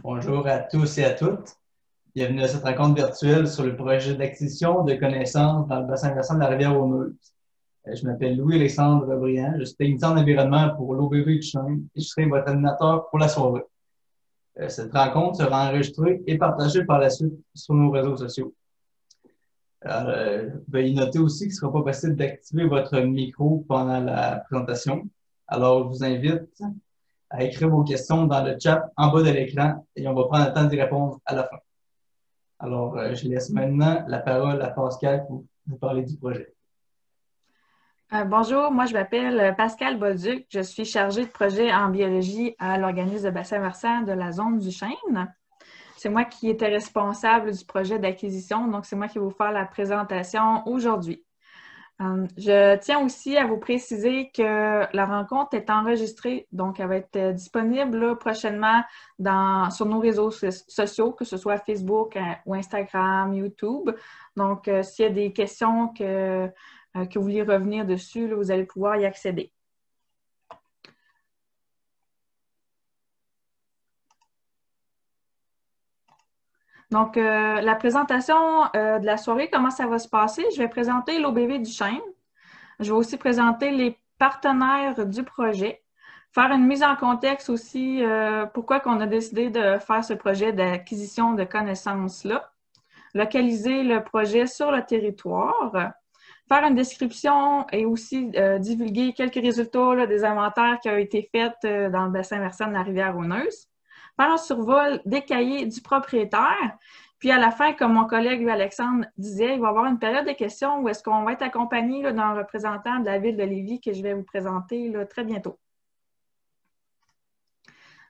Bonjour à tous et à toutes. Bienvenue à cette rencontre virtuelle sur le projet d'acquisition de connaissances dans le bassin versant de la rivière Aux-Meuse. Je m'appelle Louis-Alexandre Briand, je suis technicien d'environnement pour l'OBV du Chemin et je serai votre animateur pour la soirée. Cette rencontre sera enregistrée et partagée par la suite sur nos réseaux sociaux. Veuillez noter aussi qu'il ne sera pas possible d'activer votre micro pendant la présentation. Alors, je vous invite à écrire vos questions dans le chat en bas de l'écran et on va prendre le temps d'y répondre à la fin. Alors, je laisse maintenant la parole à Pascal pour vous parler du projet. Bonjour, moi je m'appelle Pascal Bolduc. Je suis chargée de projet en biologie à l'organisme de bassin versant de la zone du Chêne. C'est moi qui étais responsable du projet d'acquisition, donc c'est moi qui vais vous faire la présentation aujourd'hui. Je tiens aussi à vous préciser que la rencontre est enregistrée, donc elle va être disponible là, prochainement sur nos réseaux sociaux, que ce soit Facebook ou Instagram, YouTube. Donc, s'il y a des questions que vous voulez revenir dessus, là, vous allez pouvoir y accéder. Donc, la présentation de la soirée, comment ça va se passer? Je vais présenter l'OBV du Chêne. Je vais aussi présenter les partenaires du projet, faire une mise en contexte aussi, pourquoi on a décidé de faire ce projet d'acquisition de connaissances-là, localiser le projet sur le territoire, faire une description et aussi divulguer quelques résultats là, des inventaires qui ont été faits dans le bassin versant de la rivière Aux-Meuse, faire un survol des cahiers du propriétaire, puis à la fin, comme mon collègue Alexandre disait, il va y avoir une période de questions où est-ce qu'on va être accompagné d'un représentant de la ville de Lévis que je vais vous présenter là, très bientôt.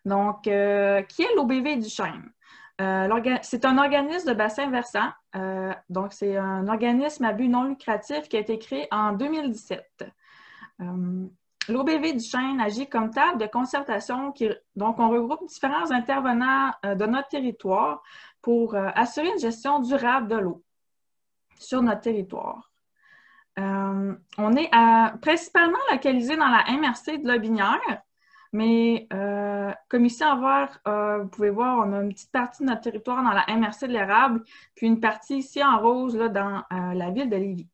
Donc, qui est l'OBV du Chêne? C'est un organisme de bassin versant. Donc, c'est un organisme à but non lucratif qui a été créé en 2017. L'OBV du Chêne agit comme table de concertation. Donc, on regroupe différents intervenants de notre territoire pour assurer une gestion durable de l'eau sur notre territoire. On est principalement localisé dans la MRC de Lobinière, mais comme ici en vert, vous pouvez voir, on a une petite partie de notre territoire dans la MRC de l'Érable, puis une partie ici en rose là, dans la ville de Lévis.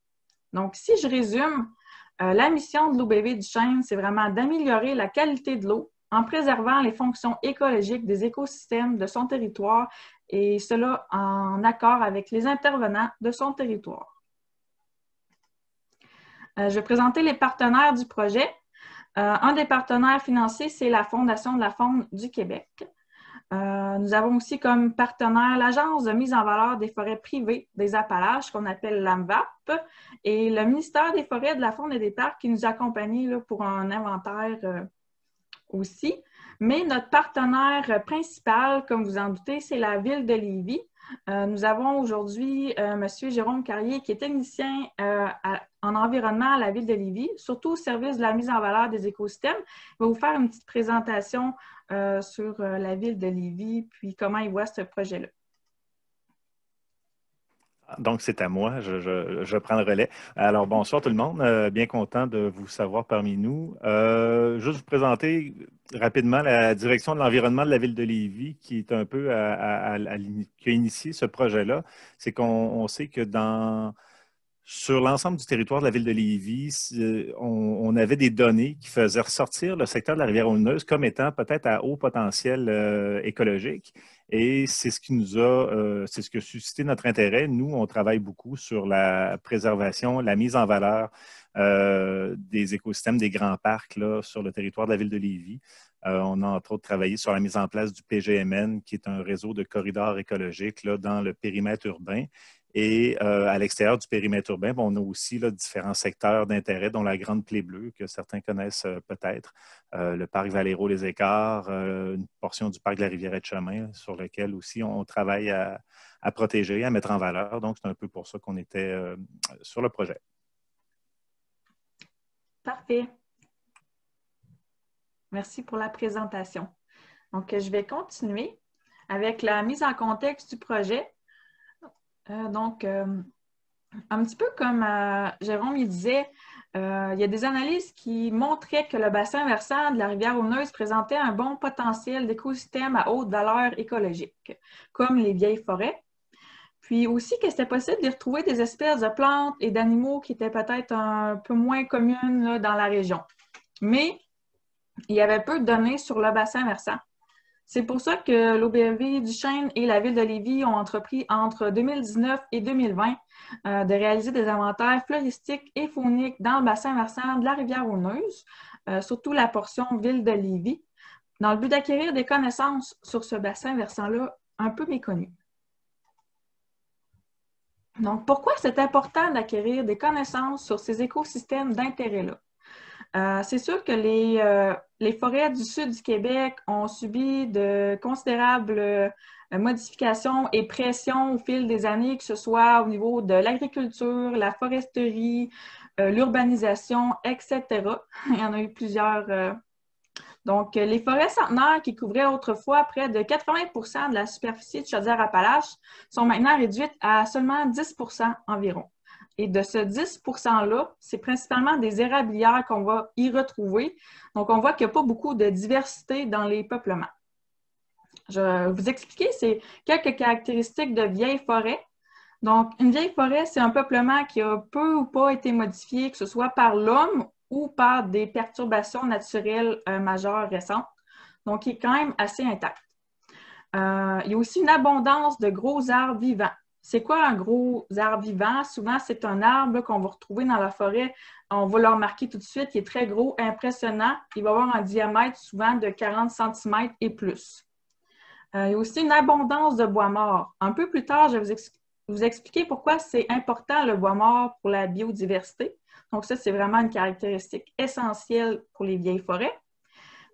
Donc, si je résume, la mission de l'OBV du Chêne, c'est vraiment d'améliorer la qualité de l'eau en préservant les fonctions écologiques des écosystèmes de son territoire et cela en accord avec les intervenants de son territoire. Je vais présenter les partenaires du projet. Un des partenaires financiers, c'est la Fondation de la faune du Québec. Nous avons aussi comme partenaire l'Agence de mise en valeur des forêts privées des Appalaches, qu'on appelle l'AMVAP, et le ministère des Forêts, de la Faune et des Parcs qui nous accompagne là, pour un inventaire aussi. Mais notre partenaire principal, comme vous en doutez, c'est la ville de Lévis. Nous avons aujourd'hui M. Jérôme Carrier, qui est technicien en environnement à la ville de Lévis, surtout au service de la mise en valeur des écosystèmes. Il va vous faire une petite présentation sur la ville de Lévis, puis comment il voit ce projet-là. Donc, c'est à moi, je prends le relais. Alors, bonsoir tout le monde, bien content de vous savoir parmi nous. Juste vous présenter rapidement la direction de l'environnement de la ville de Lévis, qui est un peu qui a initié ce projet-là. C'est qu'on sait que sur l'ensemble du territoire de la ville de Lévis, on avait des données qui faisaient ressortir le secteur de la rivière Aux-Meuse comme étant peut-être à haut potentiel écologique. Et c'est ce c'est ce qui a suscité notre intérêt. Nous, on travaille beaucoup sur la préservation, la mise en valeur des écosystèmes des grands parcs là, sur le territoire de la ville de Lévis. On a entre autres travaillé sur la mise en place du PGMN, qui est un réseau de corridors écologiques là, dans le périmètre urbain. Et à l'extérieur du périmètre urbain, on a aussi là, différents secteurs d'intérêt, dont la Grande Plaie Bleue, que certains connaissent peut-être, le parc Valéro-les-Écarts, une portion du parc de la Rivière-de-Chemin, sur lequel aussi on travaille à protéger, à mettre en valeur. Donc, c'est un peu pour ça qu'on était sur le projet. Parfait. Merci pour la présentation. Donc, je vais continuer avec la mise en contexte du projet. Un petit peu comme Jérôme il disait, il y a des analyses qui montraient que le bassin versant de la rivière Auneuse présentait un bon potentiel d'écosystème à haute valeur écologique, comme les vieilles forêts. Puis aussi que c'était possible d'y retrouver des espèces de plantes et d'animaux qui étaient peut-être un peu moins communes là, dans la région. Mais il y avait peu de données sur le bassin versant. C'est pour ça que l'OBLV du Chêne et la Ville de Lévis ont entrepris entre 2019 et 2020 de réaliser des inventaires floristiques et fauniques dans le bassin versant de la rivière Auneuse, surtout la portion Ville de Lévis, dans le but d'acquérir des connaissances sur ce bassin versant-là un peu méconnu. Donc, pourquoi c'est important d'acquérir des connaissances sur ces écosystèmes d'intérêt-là? C'est sûr que les forêts du sud du Québec ont subi de considérables modifications et pressions au fil des années, que ce soit au niveau de l'agriculture, la foresterie, l'urbanisation, etc. Il y en a eu plusieurs. Donc, les forêts centenaires qui couvraient autrefois près de 80% de la superficie de Chaudière-Appalaches sont maintenant réduites à seulement 10% environ. Et de ce 10%-là, c'est principalement des érablières qu'on va y retrouver. Donc, on voit qu'il n'y a pas beaucoup de diversité dans les peuplements. Je vais vous expliquer, c'est quelques caractéristiques de vieilles forêts. Donc, une vieille forêt, c'est un peuplement qui a peu ou pas été modifié, que ce soit par l'homme ou par des perturbations naturelles majeures récentes. Donc, il est quand même assez intact. Il y a aussi une abondance de gros arbres vivants. C'est quoi un gros arbre vivant? Souvent, c'est un arbre qu'on va retrouver dans la forêt. On va le remarquer tout de suite. Il est très gros, impressionnant. Il va avoir un diamètre souvent de 40 cm et plus. Il y a aussi une abondance de bois mort. Un peu plus tard, je vais vous expliquer pourquoi c'est important le bois mort pour la biodiversité. Donc ça, c'est vraiment une caractéristique essentielle pour les vieilles forêts.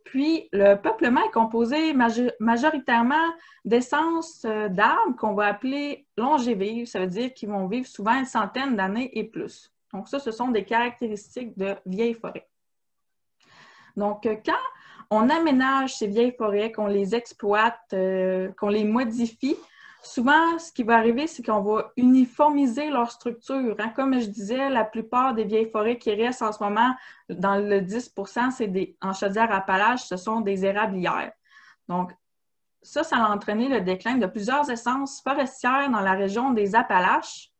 Puis, le peuplement est composé majoritairement d'essences d'arbres qu'on va appeler longévives. Ça veut dire qu'ils vont vivre souvent une centaine d'années et plus. Donc ça, ce sont des caractéristiques de vieilles forêts. Donc, quand on aménage ces vieilles forêts, qu'on les exploite, qu'on les modifie, souvent, ce qui va arriver, c'est qu'on va uniformiser leur structure. Hein. Comme je disais, la plupart des vieilles forêts qui restent en ce moment, dans le 10%, en Chaudière-Appalaches, ce sont des érablières. Donc, ça a entraîné le déclin de plusieurs essences forestières dans la région des Appalaches.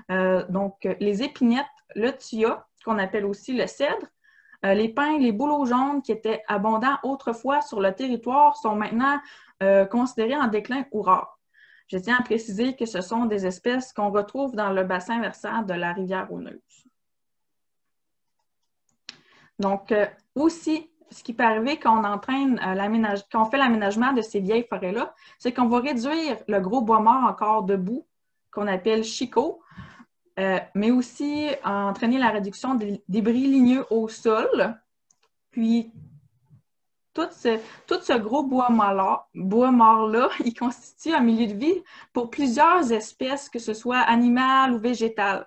Donc, les épinettes, le thuya, qu'on appelle aussi le cèdre, les pins, les bouleaux jaunes qui étaient abondants autrefois sur le territoire sont maintenant considérés en déclin ou rares. Je tiens à préciser que ce sont des espèces qu'on retrouve dans le bassin versant de la rivière Auneuse. Donc, aussi, ce qui peut arriver quand on fait l'aménagement de ces vieilles forêts-là, c'est qu'on va réduire le gros bois mort encore debout, qu'on appelle chicot, mais aussi entraîner la réduction des débris ligneux au sol. Puis, tout ce gros bois mort-là, il constitue un milieu de vie pour plusieurs espèces, que ce soit animales ou végétales.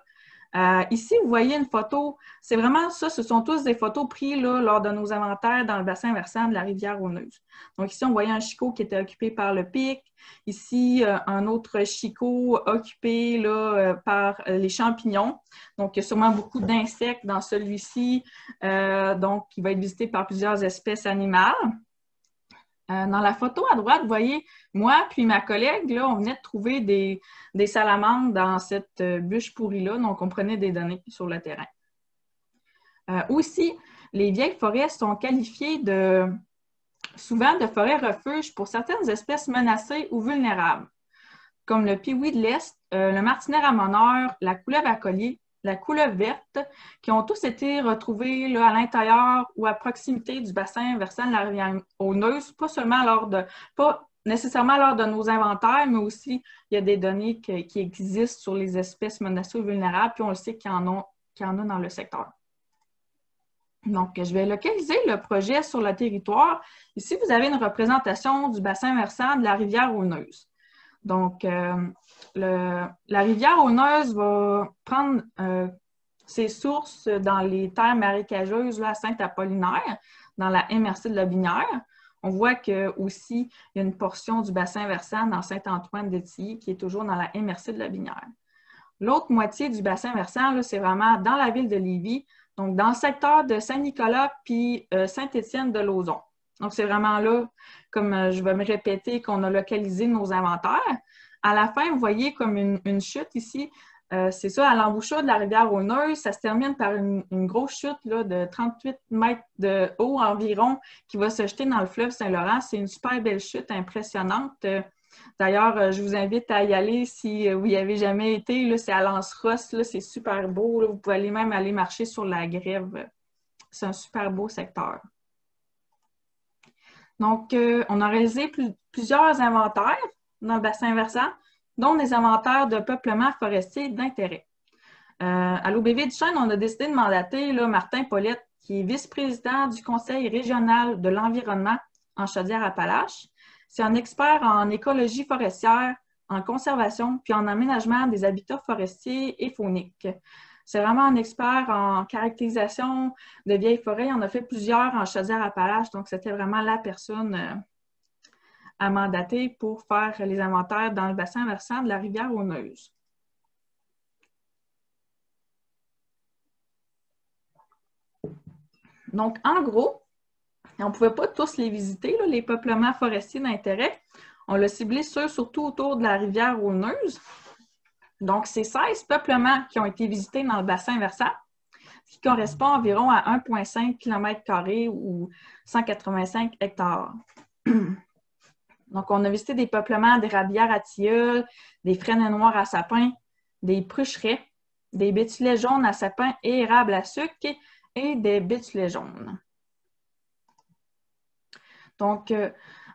Ici, vous voyez une photo, c'est vraiment ça, ce sont tous des photos prises là, lors de nos inventaires dans le bassin versant de la rivière Auneuse. Donc ici, on voyait un chicot qui était occupé par le pic, ici, un autre chicot occupé là, par les champignons. Donc, il y a sûrement beaucoup d'insectes dans celui-ci, donc qui va être visité par plusieurs espèces animales. Dans la photo à droite, vous voyez, moi puis ma collègue, là, on venait de trouver des salamandres dans cette bûche pourrie-là, donc on prenait des données sur le terrain. Aussi, les vieilles forêts sont qualifiées souvent de forêts refuges pour certaines espèces menacées ou vulnérables, comme le pioui de l'Est, le martinet ramoneur, la couleuvre à collier, la couleuvre verte, qui ont tous été retrouvés là, à l'intérieur ou à proximité du bassin versant de la rivière Auneuse, pas nécessairement lors de nos inventaires, mais aussi il y a des données qui existent sur les espèces menacées ou vulnérables, puis on le sait qu'il y en a dans le secteur. Donc, je vais localiser le projet sur le territoire. Ici, vous avez une représentation du bassin versant de la rivière Auneuse. Donc, la rivière Auneuse va prendre ses sources dans les terres marécageuses là, à Saint-Apollinaire, dans la MRC de la Binière. On voit qu'aussi, il y a une portion du bassin versant dans Saint-Antoine-de-Tilly qui est toujours dans la MRC de la Binière. L'autre moitié du bassin versant, c'est vraiment dans la ville de Lévis, Donc, dans le secteur de Saint-Nicolas puis Saint-Étienne-de-Lauzon. Donc, c'est vraiment là, comme je vais me répéter, qu'on a localisé nos inventaires. À la fin, vous voyez comme une chute ici. C'est ça, à l'embouchure de la rivière Rauneuse, ça se termine par une grosse chute là, de 38 mètres de haut environ qui va se jeter dans le fleuve Saint-Laurent. C'est une super belle chute, impressionnante. D'ailleurs, je vous invite à y aller si vous n'y avez jamais été. C'est à Lance-Rosse, c'est super beau. Là. Vous pouvez même aller marcher sur la grève. C'est un super beau secteur. Donc, on a réalisé plusieurs inventaires dans le bassin versant, dont des inventaires de peuplement forestier d'intérêt. À l'OBV du Chêne, on a décidé de mandater là, Martin Paulette, qui est vice-président du Conseil régional de l'environnement en Chaudière-Appalaches. C'est un expert en écologie forestière, en conservation, puis en aménagement des habitats forestiers et fauniques. C'est vraiment un expert en caractérisation de vieilles forêts. On a fait plusieurs en Chaudière-Appalaches, donc c'était vraiment la personne à mandater pour faire les inventaires dans le bassin versant de la rivière Rauneuse. Donc, en gros, on ne pouvait pas tous les visiter, là, les peuplements forestiers d'intérêt. On l'a ciblé surtout autour de la rivière Rauneuse. Donc, c'est 16 peuplements qui ont été visités dans le bassin versant, ce qui correspond environ à 1,5 km² ou 185 hectares. Donc, on a visité des peuplements d'érablières à tilleuls, des frênes noirs à sapin, des prucherets, des bétulets jaunes à sapin et érables à sucre et des bétulets jaunes. Donc,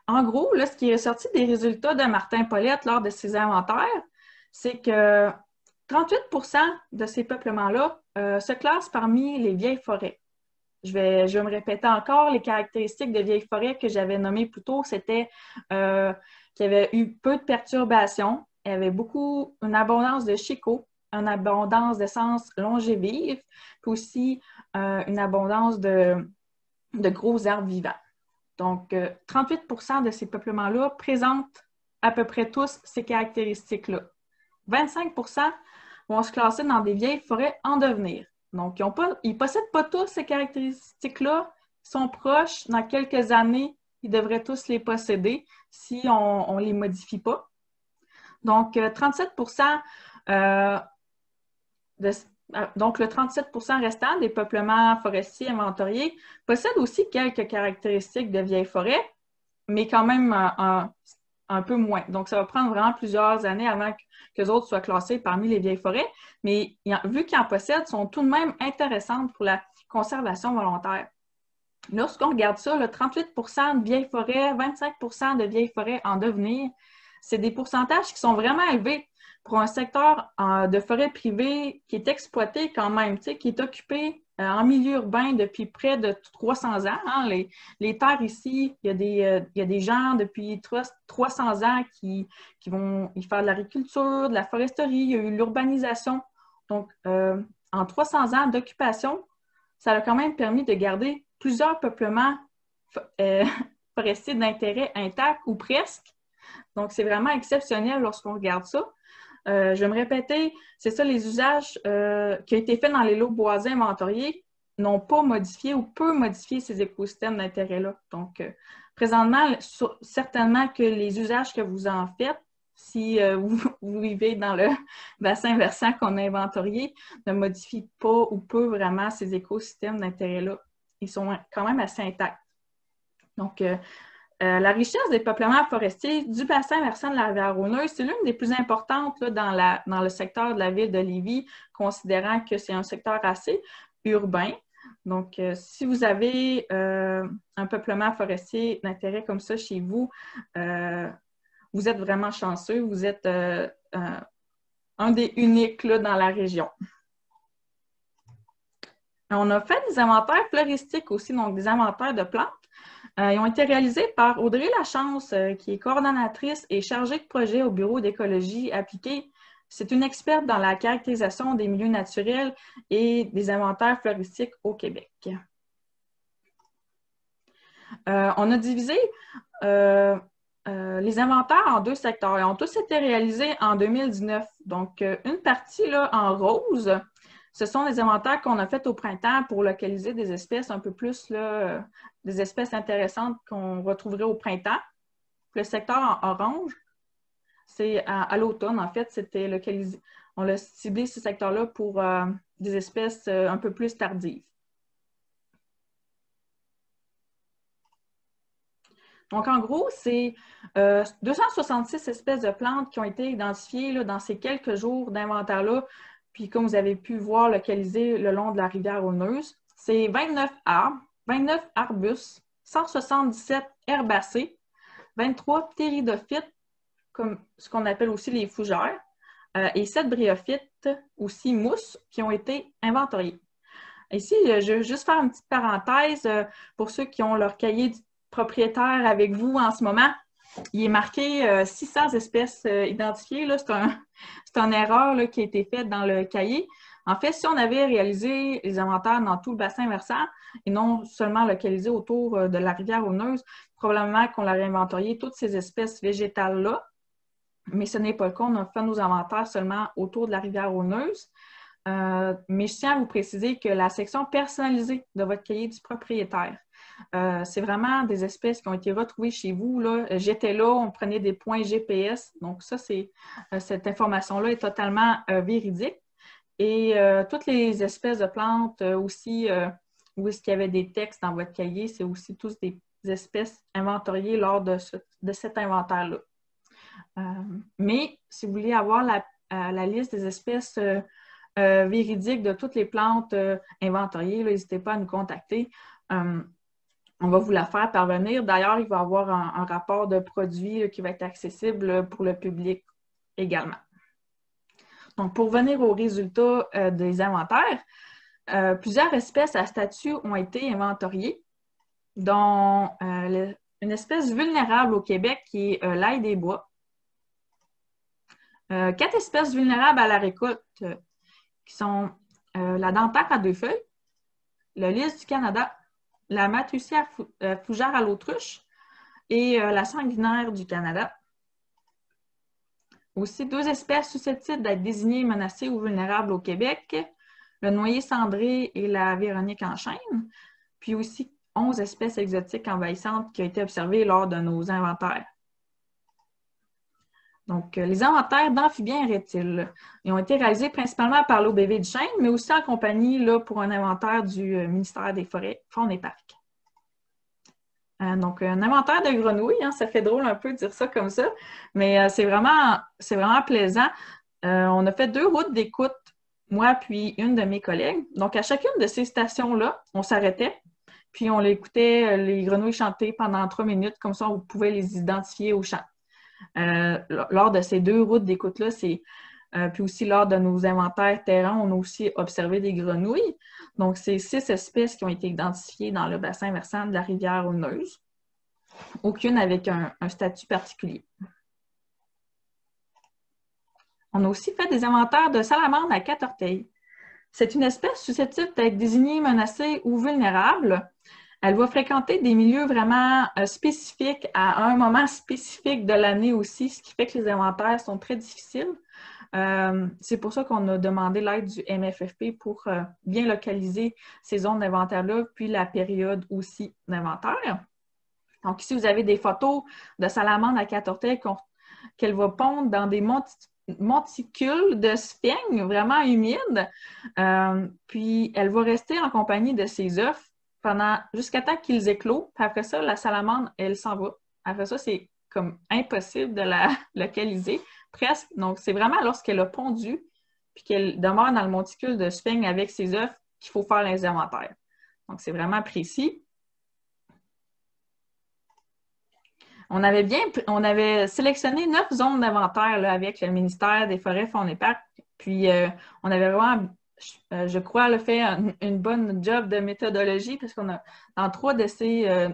en gros, là, ce qui est ressorti des résultats de Martin Paulette lors de ses inventaires, c'est que 38% de ces peuplements-là se classent parmi les vieilles forêts. Je vais me répéter encore, les caractéristiques de vieilles forêts que j'avais nommées plus tôt, c'était qu'il y avait eu peu de perturbations, il y avait une abondance de chicots, une abondance d'essences longévives, puis aussi une abondance de gros arbres vivants. Donc, 38% de ces peuplements-là présentent à peu près tous ces caractéristiques-là. 25% vont se classer dans des vieilles forêts en devenir. Donc, ils ne possèdent pas tous ces caractéristiques-là, ils sont proches. Dans quelques années, ils devraient tous les posséder si on ne les modifie pas. Donc, 37%, donc le 37% restant des peuplements forestiers inventoriés possèdent aussi quelques caractéristiques de vieilles forêts, mais quand même un peu moins. Donc, ça va prendre vraiment plusieurs années avant que les autres soient classés parmi les vieilles forêts, mais vu qu'ils en possèdent, sont tout de même intéressantes pour la conservation volontaire. Lorsqu'on regarde ça, le 38% de vieilles forêts, 25% de vieilles forêts en devenir, c'est des pourcentages qui sont vraiment élevés pour un secteur de forêt privée qui est exploité quand même, qui est occupé en milieu urbain depuis près de 300 ans. Hein. Les terres ici, il y a des gens depuis 300 ans qui vont y faire de l'agriculture, de la foresterie, il y a eu l'urbanisation. Donc, en 300 ans d'occupation, ça a quand même permis de garder plusieurs peuplements forestiers d'intérêt intacts ou presque. Donc, c'est vraiment exceptionnel lorsqu'on regarde ça. Je vais me répéter, c'est ça, les usages qui ont été faits dans les lots boisés inventoriés n'ont pas modifié ou peu modifié ces écosystèmes d'intérêt-là. Donc, présentement, certainement que les usages que vous en faites, si vous vivez dans le bassin versant qu'on a inventorié, ne modifient pas ou peu vraiment ces écosystèmes d'intérêt-là. Ils sont quand même assez intacts. Donc, la richesse des peuplements forestiers du bassin versant de la rivière Rauneuse, c'est l'une des plus importantes là, dans le secteur de la ville de Lévis, considérant que c'est un secteur assez urbain. Donc, si vous avez un peuplement forestier d'intérêt comme ça chez vous, vous êtes vraiment chanceux. Vous êtes un des uniques là, dans la région. On a fait des inventaires floristiques aussi, donc des inventaires de plantes. Ils ont été réalisés par Audrey Lachance, qui est coordonnatrice et chargée de projet au Bureau d'écologie appliquée. C'est une experte dans la caractérisation des milieux naturels et des inventaires floristiques au Québec. On a divisé les inventaires en deux secteurs. Ils ont tous été réalisés en 2019. Donc, une partie là, en rose, ce sont des inventaires qu'on a faits au printemps pour localiser des espèces un peu plus, là, des espèces intéressantes qu'on retrouverait au printemps. Le secteur en orange, c'est à l'automne, en fait, c'était localisé. On a ciblé ce secteur-là pour des espèces un peu plus tardives. Donc, en gros, c'est 266 espèces de plantes qui ont été identifiées là, dans ces quelques jours d'inventaire-là, puis comme vous avez pu voir, localisées le long de la rivière Auneuse. C'est 29 arbres, 29 arbustes, 177 herbacées, 23 ptéridophytes, comme ce qu'on appelle aussi les fougères, et 7 bryophytes, aussi mousses, qui ont été inventoriés. Ici, je vais juste faire une petite parenthèse pour ceux qui ont leur cahier propriétaire avec vous en ce moment. Il est marqué 600 espèces identifiées. C'est une erreur là, qui a été faite dans le cahier. En fait, si on avait réalisé les inventaires dans tout le bassin versant et non seulement localisé autour de la rivière Auneuse, probablement qu'on aurait inventorié toutes ces espèces végétales-là. Mais ce n'est pas le cas. On a fait nos inventaires seulement autour de la rivière Auneuse. Mais je tiens à vous préciser que la section personnalisée de votre cahier du propriétaire, c'est vraiment des espèces qui ont été retrouvées chez vous. J'étais là, on prenait des points GPS. Donc ça, cette information-là est totalement véridique. Et toutes les espèces de plantes aussi, où est-ce qu'il y avait des textes dans votre cahier, c'est aussi tous des espèces inventoriées lors de cet inventaire-là. Mais si vous voulez avoir la liste des espèces véridiques de toutes les plantes inventoriées, n'hésitez pas à nous contacter. On va vous la faire parvenir. D'ailleurs, il va y avoir un rapport de produits qui va être accessible pour le public également. Donc, pour venir aux résultats des inventaires, plusieurs espèces à statut ont été inventoriées, dont une espèce vulnérable au Québec qui est l'ail des bois. 4 espèces vulnérables à la récolte qui sont la dentaire à 2 feuilles, le lys du Canada, la Mathusia fougère à l'autruche et la sanguinaire du Canada. Aussi, 2 espèces susceptibles d'être désignées menacées ou vulnérables au Québec, le noyer cendré et la Véronique en chêne, puis aussi 11 espèces exotiques envahissantes qui ont été observées lors de nos inventaires. Donc, les inventaires d'amphibiens et reptiles, ils ont été réalisés principalement par l'OBV du Chêne, mais aussi en compagnie là, pour un inventaire du ministère des Forêts, Faune et Parcs. Donc, un inventaire de grenouilles, hein, ça fait drôle un peu de dire ça comme ça, mais c'est vraiment plaisant. On a fait 2 routes d'écoute, moi puis une de mes collègues. Donc, à chacune de ces stations-là, on s'arrêtait, puis on écoutait les grenouilles chanter pendant 3 minutes, comme ça on pouvait les identifier au chant. Lors de ces 2 routes d'écoute-là, puis aussi lors de nos inventaires terrain, on a aussi observé des grenouilles. Donc, c'est 6 espèces qui ont été identifiées dans le bassin versant de la rivière Auneuse, aucune avec un statut particulier. On a aussi fait des inventaires de salamandres à 4 orteils. C'est une espèce susceptible d'être désignée menacée ou vulnérable. Elle va fréquenter des milieux vraiment spécifiques à un moment spécifique de l'année aussi, ce qui fait que les inventaires sont très difficiles. C'est pour ça qu'on a demandé l'aide du MFFP pour bien localiser ces zones d'inventaire-là, puis la période aussi d'inventaire. Donc ici, vous avez des photos de salamandre à 4 orteils qu'elle va pondre dans des monticules de sphènes vraiment humides. Puis elle va rester en compagnie de ses œufs jusqu'à temps qu'ils éclosent. Puis après ça, la salamandre, elle s'en va. Après ça, c'est comme impossible de la localiser, presque. Donc, c'est vraiment lorsqu'elle a pondu puis qu'elle demeure dans le monticule de sphène avec ses œufs qu'il faut faire les inventaires. Donc, c'est vraiment précis. On avait sélectionné 9 zones d'inventaire avec le ministère des Forêts, Faune et Parcs. Puis, on avait vraiment, je crois, fait une bonne job de méthodologie parce qu'on a, dans 3 de ces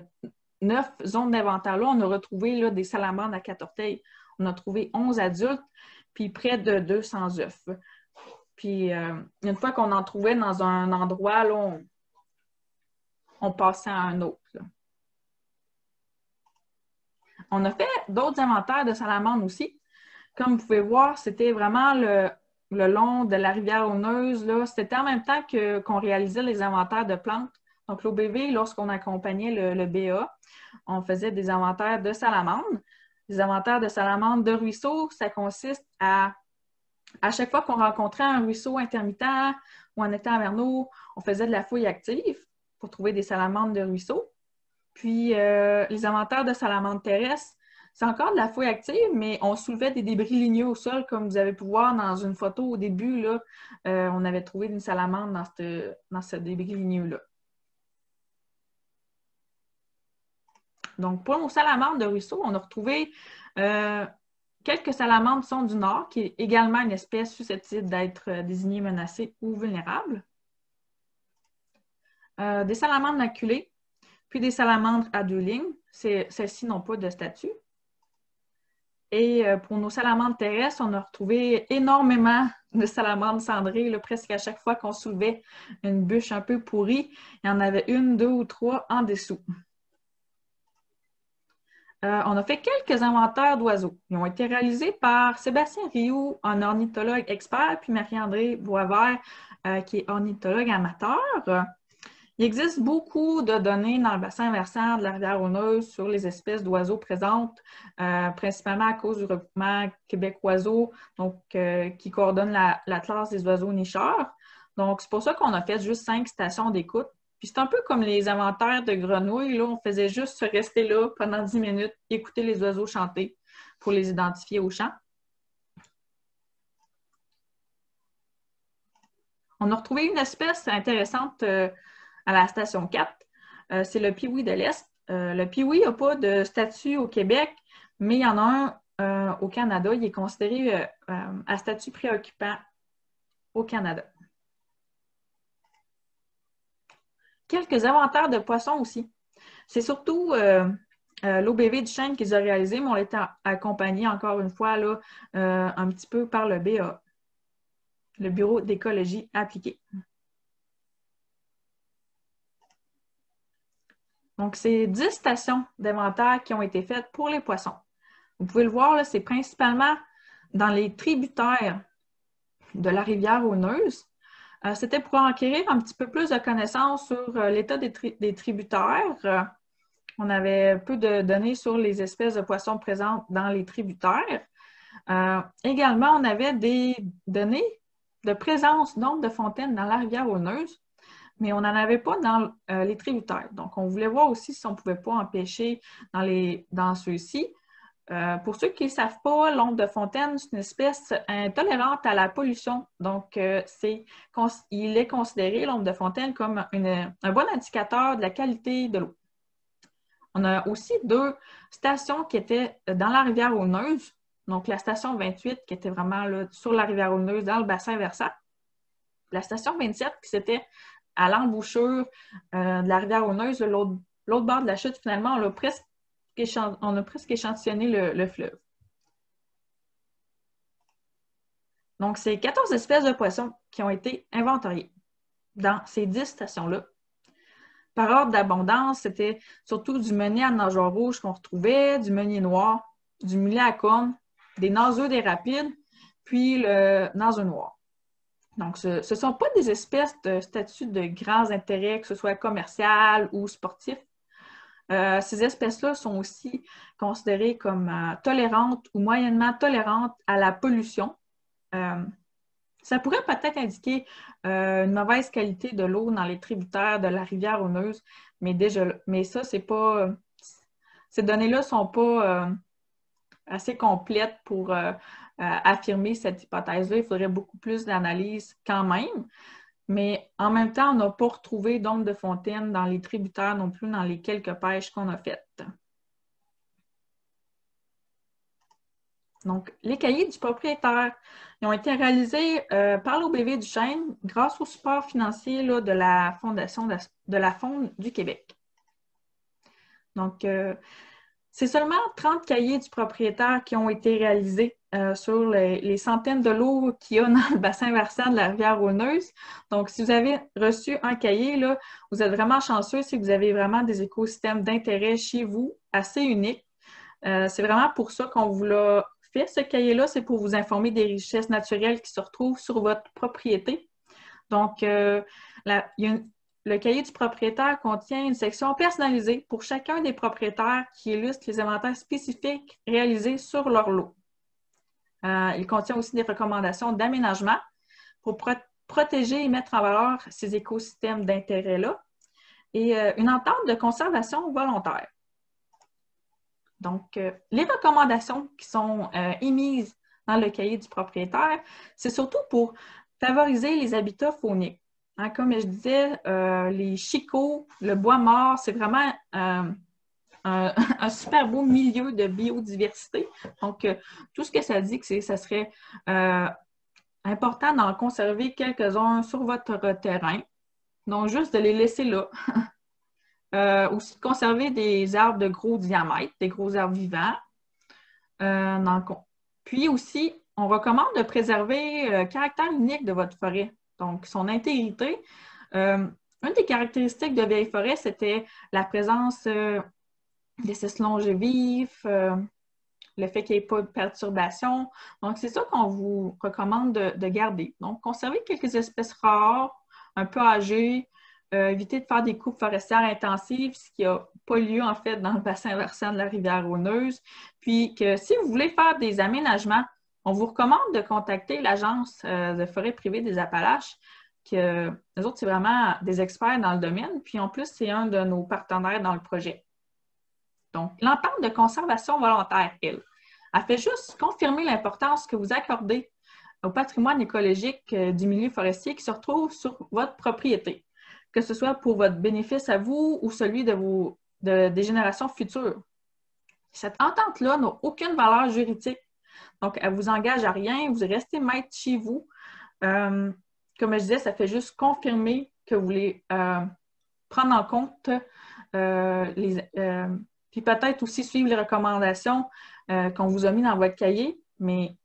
9 zones d'inventaire-là, on a retrouvé là, des salamandres à 4 orteils. On a trouvé 11 adultes, puis près de 200 œufs. Puis, une fois qu'on en trouvait dans un endroit, là, on passait à un autre. Là. On a fait d'autres inventaires de salamandres aussi. Comme vous pouvez voir, c'était vraiment le long de la rivière Auneuse, c'était en même temps qu'on réalisait les inventaires de plantes. Donc, l'OBV, lorsqu'on accompagnait le BA, on faisait des inventaires de salamandres. Les inventaires de salamandres de ruisseaux, ça consiste à chaque fois qu'on rencontrait un ruisseau intermittent ou un étang Verneau, on faisait de la fouille active pour trouver des salamandres de ruisseaux. Puis, les inventaires de salamandres terrestres, c'est encore de la fouille active, mais on soulevait des débris ligneux au sol, comme vous avez pu voir dans une photo au début. Là, on avait trouvé une salamandre dans ce débris ligneux-là. Donc, pour nos salamandres de ruisseau, on a retrouvé quelques salamandres du son du Nord, qui est également une espèce susceptible d'être désignée menacée ou vulnérable. Des salamandres maculées, puis des salamandres à 2 lignes. Celles-ci n'ont pas de statut. Et pour nos salamandres terrestres, on a retrouvé énormément de salamandres cendrées, là, presque à chaque fois qu'on soulevait une bûche un peu pourrie. Il y en avait 1, 2 ou 3 en dessous. On a fait quelques inventaires d'oiseaux. Ils ont été réalisés par Sébastien Rioux, un ornithologue expert, puis Marie-André Boisvert, qui est ornithologue amateur. Il existe beaucoup de données dans le bassin versant de la rivière Auneuse sur les espèces d'oiseaux présentes, principalement à cause du regroupement Québec Oiseaux, donc, qui coordonne la classe des oiseaux nicheurs. Donc, c'est pour ça qu'on a fait juste 5 stations d'écoute. Puis c'est un peu comme les inventaires de grenouilles. Là, on faisait juste se rester là pendant 10 minutes, écouter les oiseaux chanter pour les identifier au champ. On a retrouvé une espèce intéressante à la station 4. C'est le pioui de l'Est. Le pioui n'a pas de statut au Québec, mais il y en a un au Canada. Il est considéré à statut préoccupant au Canada. Quelques inventaires de poissons aussi. C'est surtout l'OBV du Chêne qu'ils ont réalisé, mais on était accompagné encore une fois là, un petit peu par le BA, le Bureau d'écologie appliquée. Donc, c'est 10 stations d'inventaire qui ont été faites pour les poissons. Vous pouvez le voir, c'est principalement dans les tributaires de la rivière Auneuse. C'était pour acquérir un petit peu plus de connaissances sur l'état des tributaires. On avait peu de données sur les espèces de poissons présentes dans les tributaires. Également, on avait des données de présence nombre de fontaines dans la rivière Auneuse, mais on n'en avait pas dans les tributaires. Donc, on voulait voir aussi si on ne pouvait pas en pêcher dans ceux-ci. Pour ceux qui ne savent pas, l'ombre de fontaine, c'est une espèce intolérante à la pollution. Donc, il est considéré, l'ombre de fontaine, comme un bon indicateur de la qualité de l'eau. On a aussi 2 stations qui étaient dans la rivière Auneuse. Donc, la station 28 qui était vraiment là, sur la rivière Auneuse, dans le bassin versant. La station 27 qui c'était à l'embouchure de la rivière Auneuse, l'autre bord de la chute. Finalement, on a presque échantillonné le fleuve. Donc, c'est 14 espèces de poissons qui ont été inventoriées dans ces 10 stations-là. Par ordre d'abondance, c'était surtout du meunier à nageoire rouge qu'on retrouvait, du meunier noir, du mulet à cornes, des naseux des rapides, puis le naseux noir. Donc, ce ne sont pas des espèces de statut de grands intérêts, que ce soit commercial ou sportif. Ces espèces-là sont aussi considérées comme tolérantes ou moyennement tolérantes à la pollution. Ça pourrait peut-être indiquer une mauvaise qualité de l'eau dans les tributaires de la rivière Auneuse, mais ça, c'est pas. Ces données-là ne sont pas assez complètes pour affirmer cette hypothèse-là. Il faudrait beaucoup plus d'analyse quand même. Mais en même temps, on n'a pas retrouvé d'ombre de fontaine dans les tributaires non plus dans les quelques pêches qu'on a faites. Donc, les cahiers du propriétaire, ils ont été réalisés par l'OBV du Chêne grâce au support financier là, de la Fondation de la Faune du Québec. Donc, c'est seulement 30 cahiers du propriétaire qui ont été réalisés sur les centaines de lots qu'il y a dans le bassin versant de la rivière Auneuse. Donc, si vous avez reçu un cahier, là, vous êtes vraiment chanceux si vous avez vraiment des écosystèmes d'intérêt chez vous assez uniques. C'est vraiment pour ça qu'on vous l'a fait, ce cahier-là, c'est pour vous informer des richesses naturelles qui se retrouvent sur votre propriété. Donc, le cahier du propriétaire contient une section personnalisée pour chacun des propriétaires qui illustre les inventaires spécifiques réalisés sur leur lot. Il contient aussi des recommandations d'aménagement pour protéger et mettre en valeur ces écosystèmes d'intérêt-là et une entente de conservation volontaire. Donc, les recommandations qui sont émises dans le cahier du propriétaire, c'est surtout pour favoriser les habitats fauniques. Hein, comme je disais, les chicots, le bois mort, c'est vraiment un super beau milieu de biodiversité. Donc, tout ce que ça dit, c'est que ça serait important d'en conserver quelques-uns sur votre terrain. Donc, juste de les laisser là. Aussi de conserver des arbres de gros diamètre, des gros arbres vivants. Puis aussi, on recommande de préserver le caractère unique de votre forêt, donc son intégrité. Une des caractéristiques de vieille forêt, c'était la présence d'espèces longévives, le fait qu'il n'y ait pas de perturbation. Donc, c'est ça qu'on vous recommande de garder. Donc, conserver quelques espèces rares, un peu âgées, éviter de faire des coupes forestières intensives, ce qui n'a pas lieu, en fait, dans le bassin versant de la rivière Rhoneuse. Puis que si vous voulez faire des aménagements, on vous recommande de contacter l'Agence de forêt privée des Appalaches, que nous autres, c'est vraiment des experts dans le domaine. Puis en plus, c'est un de nos partenaires dans le projet. Donc, l'entente de conservation volontaire, elle fait juste confirmer l'importance que vous accordez au patrimoine écologique du milieu forestier qui se retrouve sur votre propriété, que ce soit pour votre bénéfice à vous ou celui des générations futures. Cette entente-là n'a aucune valeur juridique. Donc, elle ne vous engage à rien, vous restez maître chez vous. Comme je disais, ça fait juste confirmer que vous voulez prendre en compte puis peut-être aussi suivre les recommandations qu'on vous a mises dans votre cahier, mais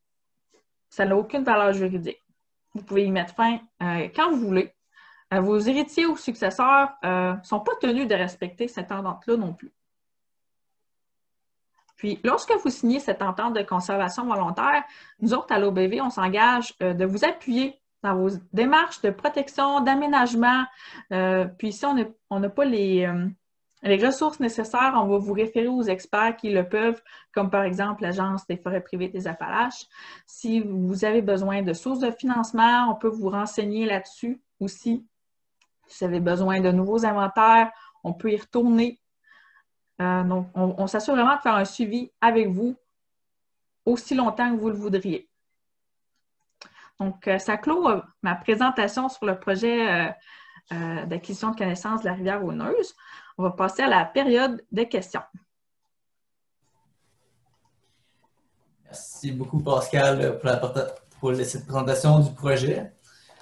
ça n'a aucune valeur juridique. Vous pouvez y mettre fin quand vous voulez. Vos héritiers ou successeurs ne sont pas tenus de respecter cette entente-là non plus. Puis, lorsque vous signez cette entente de conservation volontaire, nous autres, à l'OBV, on s'engage de vous appuyer dans vos démarches de protection, d'aménagement. Puis, si on n'a pas les ressources nécessaires, on va vous référer aux experts qui le peuvent, comme par exemple l'Agence des forêts privées des Appalaches. Si vous avez besoin de sources de financement, on peut vous renseigner là-dessus aussi. Si vous avez besoin de nouveaux inventaires, on peut y retourner. Donc, on s'assure vraiment de faire un suivi avec vous aussi longtemps que vous le voudriez. Donc, ça clôt ma présentation sur le projet d'acquisition de connaissances de la rivière Rhoneuse. On va passer à la période de questions. Merci beaucoup, Pascal, pour cette présentation du projet.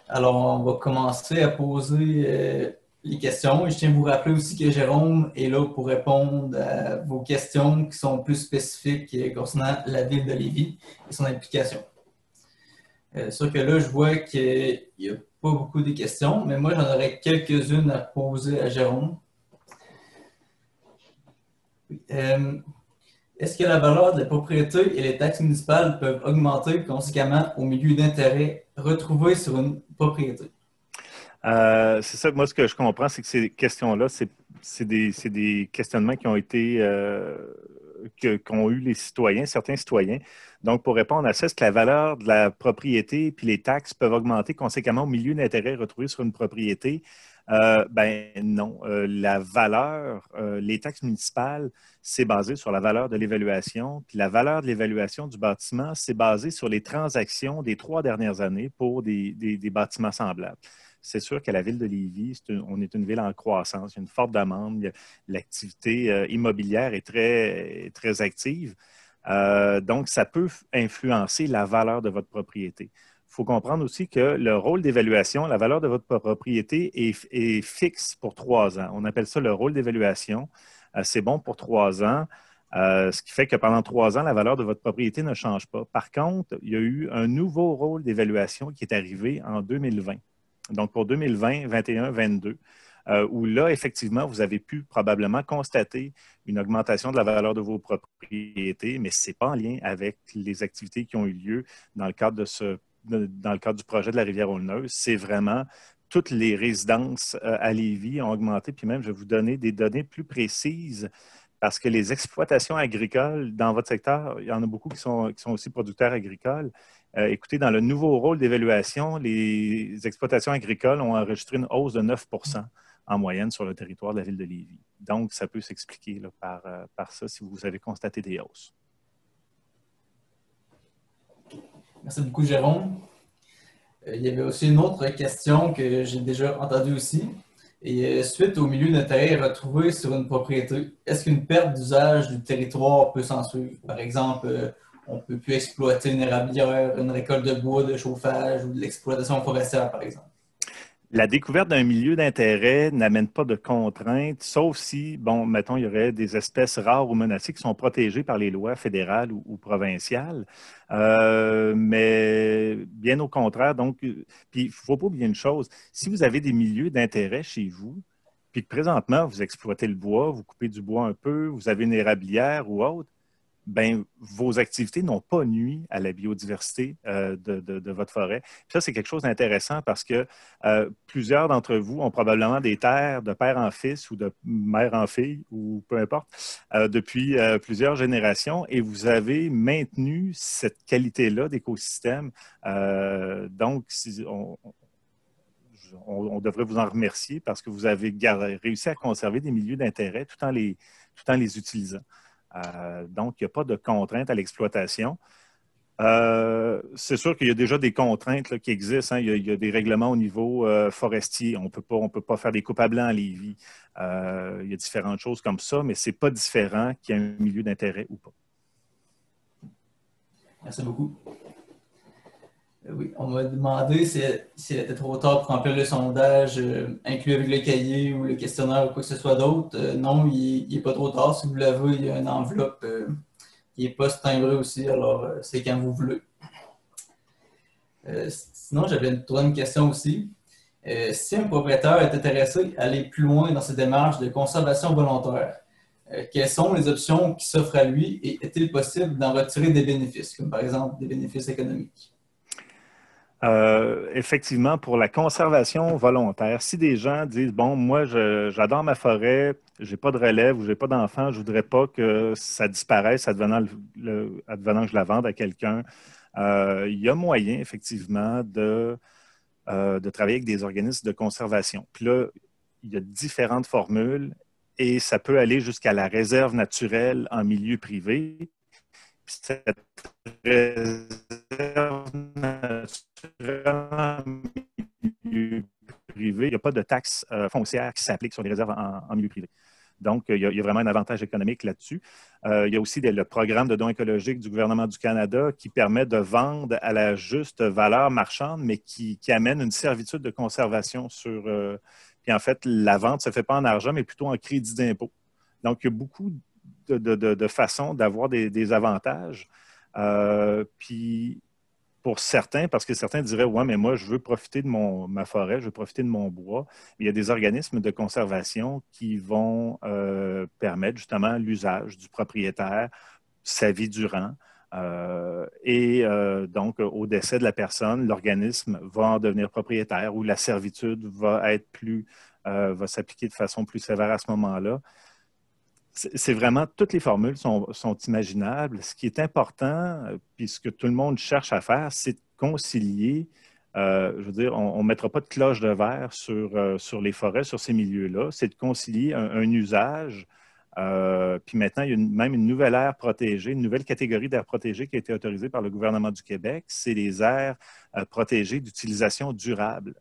Alors, on va commencer à poser les questions. Et je tiens à vous rappeler aussi que Jérôme est là pour répondre à vos questions qui sont plus spécifiques concernant la ville de Lévis et son implication. Sûr que là, je vois qu'il n'y a pas beaucoup de questions, mais moi, j'en aurais quelques-unes à poser à Jérôme. Est-ce que la valeur de la propriété et les taxes municipales peuvent augmenter conséquemment au milieu d'intérêt retrouvé sur une propriété? C'est ça, moi, ce que je comprends, c'est que ces questions-là, c'est des questionnements qui ont été, qu'ont eu les citoyens, certains citoyens. Donc, pour répondre à ça, est-ce que la valeur de la propriété puis les taxes peuvent augmenter conséquemment au milieu d'intérêt retrouvé sur une propriété? Ben non. La valeur, les taxes municipales, c'est basé sur la valeur de l'évaluation. Puis la valeur de l'évaluation du bâtiment, c'est basé sur les transactions des 3 dernières années pour des bâtiments semblables. C'est sûr qu'à la ville de Lévis, on est une ville en croissance, il y a une forte demande, l'activité immobilière est très, très active. Donc, ça peut influencer la valeur de votre propriété. Il faut comprendre aussi que le rôle d'évaluation, la valeur de votre propriété est fixe pour 3 ans. On appelle ça le rôle d'évaluation. C'est bon pour 3 ans. Ce qui fait que pendant 3 ans, la valeur de votre propriété ne change pas. Par contre, il y a eu un nouveau rôle d'évaluation qui est arrivé en 2020. Donc, pour 2020, 2021, 2022, où là, effectivement, vous avez pu probablement constater une augmentation de la valeur de vos propriétés, mais ce n'est pas en lien avec les activités qui ont eu lieu dans le cadre dans le cadre du projet de la Rivière-Aulneuse. C'est vraiment toutes les résidences à Lévis ont augmenté, puis même, je vais vous donner des données plus précises parce que les exploitations agricoles dans votre secteur, il y en a beaucoup qui sont aussi producteurs agricoles. Écoutez, dans le nouveau rôle d'évaluation, les exploitations agricoles ont enregistré une hausse de 9 en moyenne sur le territoire de la ville de Lévis. Donc, ça peut s'expliquer là, par ça si vous avez constaté des hausses. Merci beaucoup, Jérôme. Il y avait aussi une autre question que j'ai déjà entendue aussi. Et suite au milieu d'intérêt retrouvé sur une propriété, est-ce qu'une perte d'usage du territoire peut s'en suivre? Par exemple, on ne peut plus exploiter une érablière, une récolte de bois, de chauffage ou de l'exploitation forestière, par exemple. La découverte d'un milieu d'intérêt n'amène pas de contraintes, sauf si, bon, mettons, il y aurait des espèces rares ou menacées qui sont protégées par les lois fédérales ou provinciales. Mais bien au contraire, donc, puis il ne faut pas oublier une chose, si vous avez des milieux d'intérêt chez vous, puis que présentement, vous exploitez le bois, vous coupez du bois un peu, vous avez une érablière ou autre, ben, vos activités n'ont pas nui à la biodiversité de votre forêt. Puis ça, c'est quelque chose d'intéressant parce que plusieurs d'entre vous ont probablement des terres de père en fils ou de mère en fille ou peu importe depuis plusieurs générations et vous avez maintenu cette qualité-là d'écosystème. Donc, on devrait vous en remercier parce que vous avez réussi à conserver des milieux d'intérêt tout en les utilisant. Donc, il n'y a pas de contraintes à l'exploitation. C'est sûr qu'il y a déjà des contraintes là, qui existent. Hein. Il y a des règlements au niveau forestier. On ne peut pas faire des coupes à blanc à Lévis. Il y a différentes choses comme ça, mais ce n'est pas différent qu'il y ait un milieu d'intérêt ou pas. Merci beaucoup. Oui, on m'a demandé s'il était trop tard pour remplir le sondage inclus avec le cahier ou le questionnaire ou quoi que ce soit d'autre. Non, il n'est pas trop tard. Si vous l'avez, il y a une enveloppe qui n'est pas timbrée aussi, alors c'est quand vous voulez. Sinon, j'avais une troisième question aussi. Si un propriétaire est intéressé à aller plus loin dans ses démarches de conservation volontaire, quelles sont les options qui s'offrent à lui et est-il possible d'en retirer des bénéfices, comme par exemple des bénéfices économiques? Effectivement, pour la conservation volontaire, si des gens disent, bon, moi, j'adore ma forêt, j'ai pas de relève ou j'ai pas d'enfant, je voudrais pas que ça disparaisse advenant que je la vende à quelqu'un, il y a moyen, effectivement, de travailler avec des organismes de conservation. Puis là, il y a différentes formules et ça peut aller jusqu'à la réserve naturelle en milieu privé. Puis cette réserve naturelle en milieu privé, il n'y a pas de taxe foncière qui s'applique sur les réserves en milieu privé. Donc, il y a vraiment un avantage économique là-dessus. Il y a aussi le programme de dons écologiques du gouvernement du Canada qui permet de vendre à la juste valeur marchande, mais qui amène une servitude de conservation sur... puis en fait, la vente ne se fait pas en argent, mais plutôt en crédit d'impôt. Donc, il y a beaucoup de façons d'avoir des avantages. Puis, pour certains, parce que certains diraient, ouais, mais moi, je veux profiter de ma forêt, je veux profiter de mon bois. Il y a des organismes de conservation qui vont permettre justement l'usage du propriétaire, sa vie durant. Donc, au décès de la personne, l'organisme va en devenir propriétaire ou la servitude va s'appliquer de façon plus sévère à ce moment-là. C'est vraiment, toutes les formules sont imaginables. Ce qui est important, puis ce que tout le monde cherche à faire, c'est de concilier. Je veux dire, on ne mettra pas de cloche de verre sur les forêts, sur ces milieux-là. C'est de concilier un usage. Puis maintenant, il y a même une nouvelle aire protégée, une nouvelle catégorie d'aires protégées qui a été autorisée par le gouvernement du Québec. C'est les aires protégées d'utilisation durable.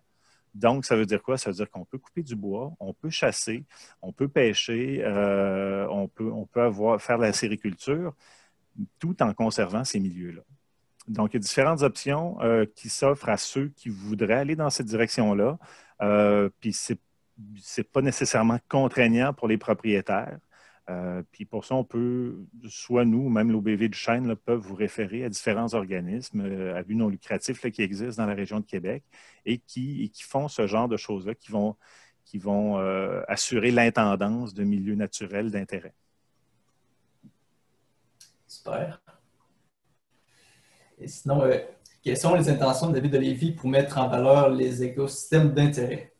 Donc, ça veut dire quoi? Ça veut dire qu'on peut couper du bois, on peut chasser, on peut pêcher, on peut faire de la sériculture, tout en conservant ces milieux-là. Donc, il y a différentes options qui s'offrent à ceux qui voudraient aller dans cette direction-là. Puis, ce n'est pas nécessairement contraignant pour les propriétaires. Puis pour ça, on peut, soit nous, ou même l'OBV du Chêne, là, peuvent vous référer à différents organismes à but non lucratif là, qui existent dans la région de Québec et qui font ce genre de choses-là, qui qui vont assurer l'intendance de milieux naturels d'intérêt. Super. Et sinon, quelles sont les intentions de la ville de Lévis pour mettre en valeur les écosystèmes d'intérêt?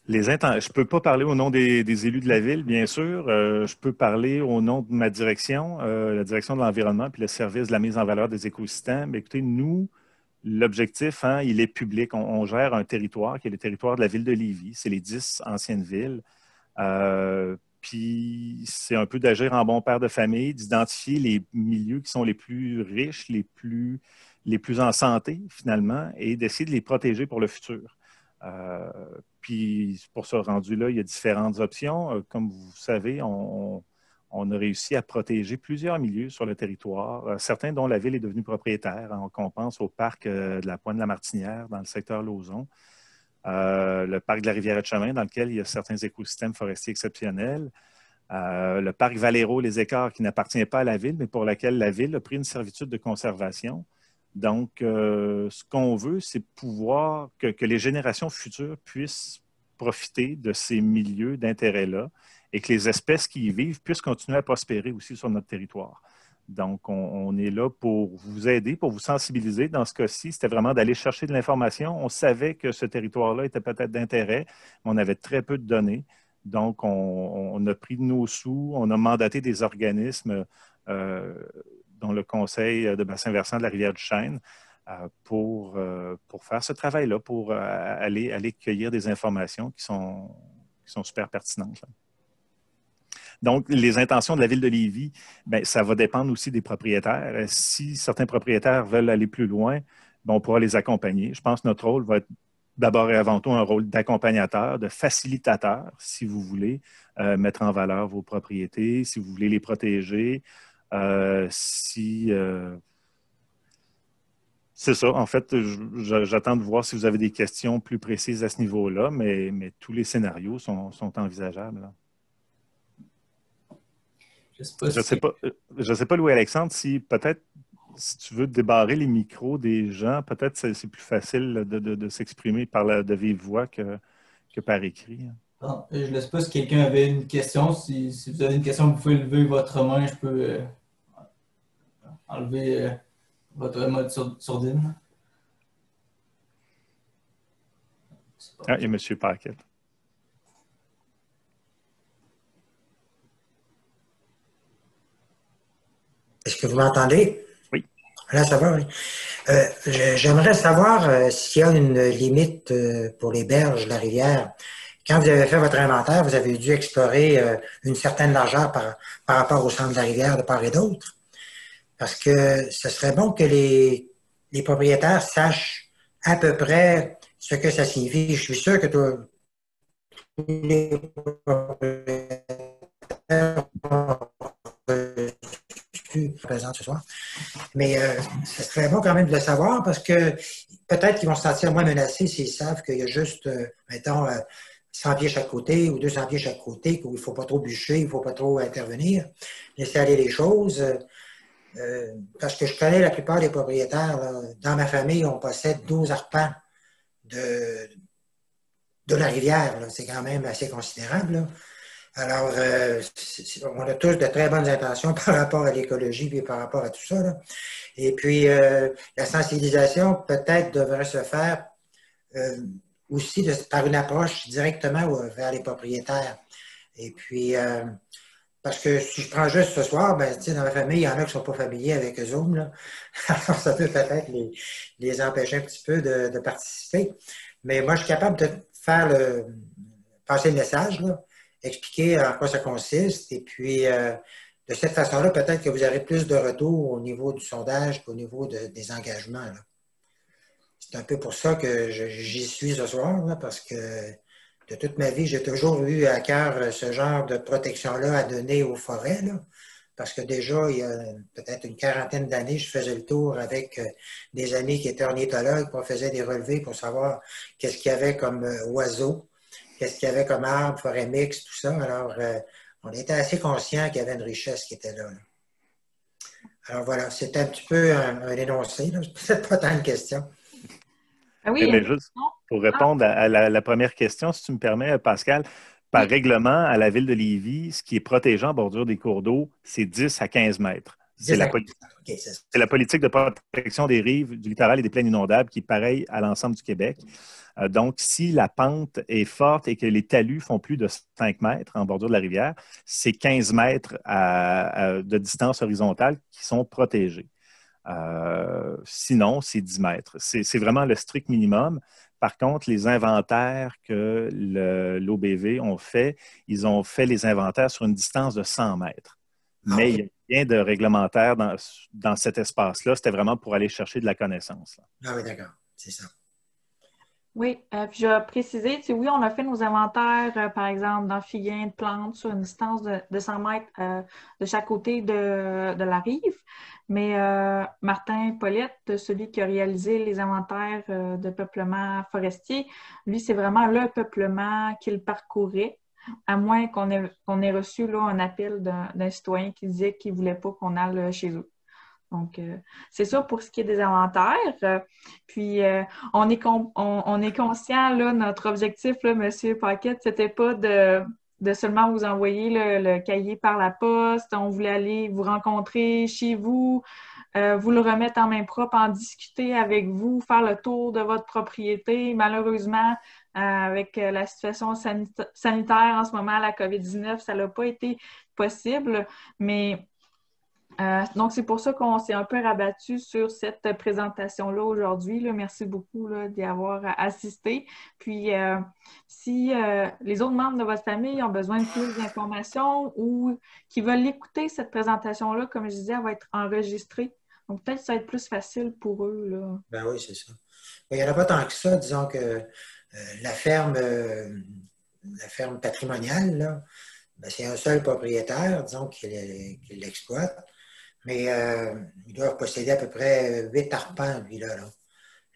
Je ne peux pas parler au nom des élus de la ville, bien sûr. Je peux parler au nom de ma direction, la direction de l'environnement, puis le service de la mise en valeur des écosystèmes. Écoutez, nous, l'objectif, il est public. On gère un territoire qui est le territoire de la ville de Lévis. C'est les 10 anciennes villes. Puis c'est un peu d'agir en bon père de famille, d'identifier les milieux qui sont les plus riches, les plus en santé, finalement, et d'essayer de les protéger pour le futur. Puis pour ce rendu-là, il y a différentes options. Comme vous savez, on a réussi à protéger plusieurs milieux sur le territoire, certains dont la ville est devenue propriétaire. On pense au parc de la Pointe de la Martinière dans le secteur Lauson, le parc de la Rivière-de-Chemin dans lequel il y a certains écosystèmes forestiers exceptionnels, le parc Valero-les-Écarts qui n'appartient pas à la ville, mais pour laquelle la ville a pris une servitude de conservation. Donc, ce qu'on veut, c'est pouvoir que les générations futures puissent profiter de ces milieux d'intérêt-là et que les espèces qui y vivent puissent continuer à prospérer aussi sur notre territoire. Donc, on est là pour vous aider, pour vous sensibiliser. Dans ce cas-ci, c'était vraiment d'aller chercher de l'information. On savait que ce territoire-là était peut-être d'intérêt, mais on avait très peu de données. Donc, on a pris de nos sous, on a mandaté des organismes dont le Conseil de bassin versant de la Rivière-du-Chêne, pour faire ce travail-là, pour aller cueillir des informations qui sont super pertinentes, là. Donc, les intentions de la ville de Lévis, bien, ça va dépendre aussi des propriétaires. Si certains propriétaires veulent aller plus loin, bien, on pourra les accompagner. Je pense que notre rôle va être d'abord et avant tout un rôle d'accompagnateur, de facilitateur, si vous voulez mettre en valeur vos propriétés, si vous voulez les protéger, c'est ça. En fait, j'attends de voir si vous avez des questions plus précises à ce niveau-là, mais tous les scénarios sont envisageables, là. Je ne sais pas, Louis-Alexandre, si peut-être, si tu veux débarrer les micros des gens, peut-être c'est plus facile de s'exprimer de vive voix que par écrit. Non, je ne laisse pas si quelqu'un avait une question. Si vous avez une question, vous pouvez lever votre main. Je peux enlever votre mode sourdine. Ah, et M. Paquette. Est-ce que vous m'entendez? Oui. Là, ça va, oui. J'aimerais savoir s'il y a une limite pour les berges de la rivière. Quand vous avez fait votre inventaire, vous avez dû explorer une certaine largeur par rapport au centre de la rivière de part et d'autre. Parce que ce serait bon que les propriétaires sachent à peu près ce que ça signifie. Je suis sûr que tous les propriétaires présents ce soir. Mais ce serait bon quand même de le savoir parce que peut-être qu'ils vont se sentir moins menacés s'ils savent qu'il y a juste, mettons, 100 pieds chaque côté ou 200 pieds chaque côté, qu'il ne faut pas trop bûcher, il ne faut pas trop intervenir, laisser aller les choses. Parce que je connais la plupart des propriétaires. Là. Dans ma famille, on possède 12 arpents de la rivière. C'est quand même assez considérable, là. Alors, on a tous de très bonnes intentions par rapport à l'écologie et par rapport à tout ça, là. Et puis, la sensibilisation peut-être devrait se faire aussi par une approche directement vers les propriétaires. Et puis, parce que si je prends juste ce soir, ben, dans ma famille, il y en a qui ne sont pas familiers avec Zoom, là. Alors, ça peut peut-être les empêcher un petit peu de participer. Mais moi, je suis capable de faire passer le message, là. Expliquer en quoi ça consiste. Et puis, de cette façon-là, peut-être que vous aurez plus de retours au niveau du sondage qu'au niveau des engagements, là. C'est un peu pour ça que j'y suis ce soir, là, parce que de toute ma vie, j'ai toujours eu à cœur ce genre de protection-là à donner aux forêts, là. Parce que déjà, il y a peut-être une quarantaine d'années, je faisais le tour avec des amis qui étaient ornithologues, puis on faisait des relevés pour savoir qu'est-ce qu'il y avait comme oiseaux. Qu'est-ce qu'il y avait comme arbres, forêt mixte, tout ça. Alors, on était assez conscients qu'il y avait une richesse qui était là, là. Alors voilà, c'était un petit peu un énoncé, là. Peut-être pas tant une question. Ah oui, Mais juste pour répondre à la première question, si tu me permets, Pascal, par règlement, à la ville de Lévis, ce qui est protégé en bordure des cours d'eau, c'est 10 à 15 mètres. C'est 10 la, à 15 poli- mètres. OK, c'est ça. c'est la politique de protection des rives, du littoral et des plaines inondables qui est pareil à l'ensemble du Québec. Donc, si la pente est forte et que les talus font plus de 5 mètres en bordure de la rivière, c'est 15 mètres de distance horizontale qui sont protégés. Sinon, c'est 10 mètres. C'est vraiment le strict minimum. Par contre, les inventaires que l'OBV ont fait, ils ont fait les inventaires sur une distance de 100 mètres. Mais il n'y a rien de réglementaire dans cet espace-là. C'était vraiment pour aller chercher de la connaissance. Ah oui, d'accord. C'est ça. Oui, puis je vais préciser, oui, on a fait nos inventaires, par exemple, d'amphibien, de plantes sur une distance de 100 mètres de chaque côté de la rive. Mais Martin Paulette, celui qui a réalisé les inventaires de peuplement forestier, lui, c'est vraiment le peuplement qu'il parcourait, à moins qu'on ait reçu là, un appel d'un citoyen qui disait qu'il ne voulait pas qu'on aille chez eux. Donc, c'est ça pour ce qui est des inventaires. Puis, on est conscient, là, notre objectif, là, M. Paquette, c'était pas de seulement vous envoyer le cahier par la poste. On voulait aller vous rencontrer chez vous, vous le remettre en main propre, en discuter avec vous, faire le tour de votre propriété. Malheureusement, avec la situation sanitaire en ce moment, la COVID-19, ça n'a pas été possible, mais donc, c'est pour ça qu'on s'est un peu rabattu sur cette présentation-là aujourd'hui. Merci beaucoup là, d'y avoir assisté. Puis, si les autres membres de votre famille ont besoin de plus d'informations ou qui veulent écouter cette présentation-là, comme je disais, elle va être enregistrée. Donc, peut-être que ça va être plus facile pour eux. Là. Ben oui, c'est ça. Il n'y en a pas tant que ça. Disons que la ferme patrimoniale, là, ben, c'est un seul propriétaire, disons, qui l'exploite. Mais ils doivent posséder à peu près 8 arpents, lui-là,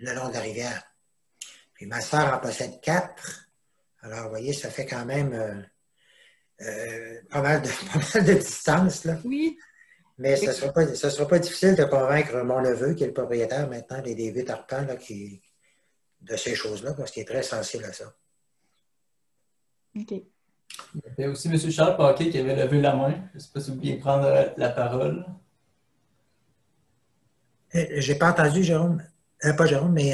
le long de la rivière. Puis ma sœur en possède 4. Alors, vous voyez, ça fait quand même pas mal de distance, là. Oui. Mais ce ne sera pas difficile de convaincre mon neveu, qui est le propriétaire maintenant des 8 arpents, là, de ces choses-là, parce qu'il est très sensible à ça. OK. Il y avait aussi M. Charles Paquet qui avait levé la main. Je ne sais pas si vous vouliez prendre la parole. J'ai pas entendu, Jérôme. Pas Jérôme, mais...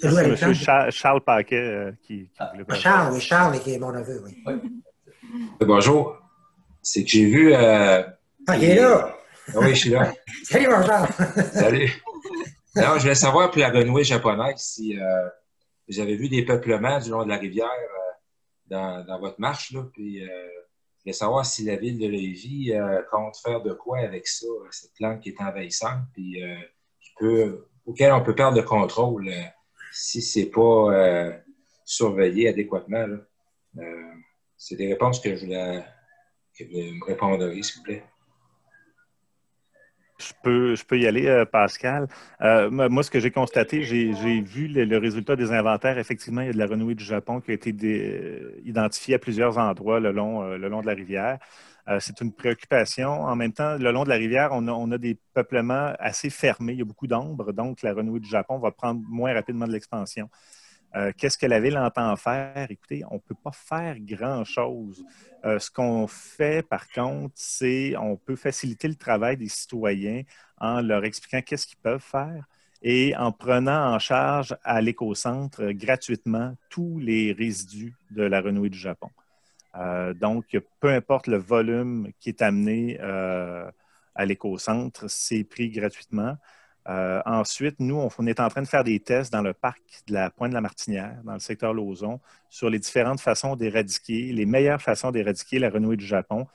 c'est M. Charles Paquet qui voulait parler. Charles, oui, Charles, qui est mon neveu, oui. Bonjour. C'est que j'ai vu... il est là! Oui, je suis là. Salut, mon Charles! Salut! Alors, je voulais savoir pour la renouée japonaise si vous avez vu des peuplements du long de la rivière dans votre marche, là, puis je voulais savoir si la ville de Lévis compte faire de quoi avec ça, cette plante qui est envahissante, puis auquel on peut perdre le contrôle si ce n'est pas surveillé adéquatement. C'est des réponses que vous me répondrez, s'il vous plaît. Je peux y aller, Pascal. Moi, ce que j'ai constaté, j'ai vu le résultat des inventaires. Effectivement, il y a de la renouée du Japon qui a été identifiée à plusieurs endroits le long de la rivière. C'est une préoccupation. En même temps, le long de la rivière, on a des peuplements assez fermés. Il y a beaucoup d'ombre, donc la renouée du Japon va prendre moins rapidement de l'expansion. Qu'est-ce que la ville entend faire? Écoutez, on ne peut pas faire grand-chose. Ce qu'on fait, par contre, c'est on peut faciliter le travail des citoyens en leur expliquant qu'est-ce qu'ils peuvent faire et en prenant en charge à l'écocentre gratuitement tous les résidus de la renouée du Japon. Donc, peu importe le volume qui est amené à l'écocentre, c'est pris gratuitement. Ensuite, nous, on est en train de faire des tests dans le parc de la Pointe-de-la-Martinière, dans le secteur Lauson, sur les différentes façons d'éradiquer, les meilleures façons d'éradiquer la renouée du Japon.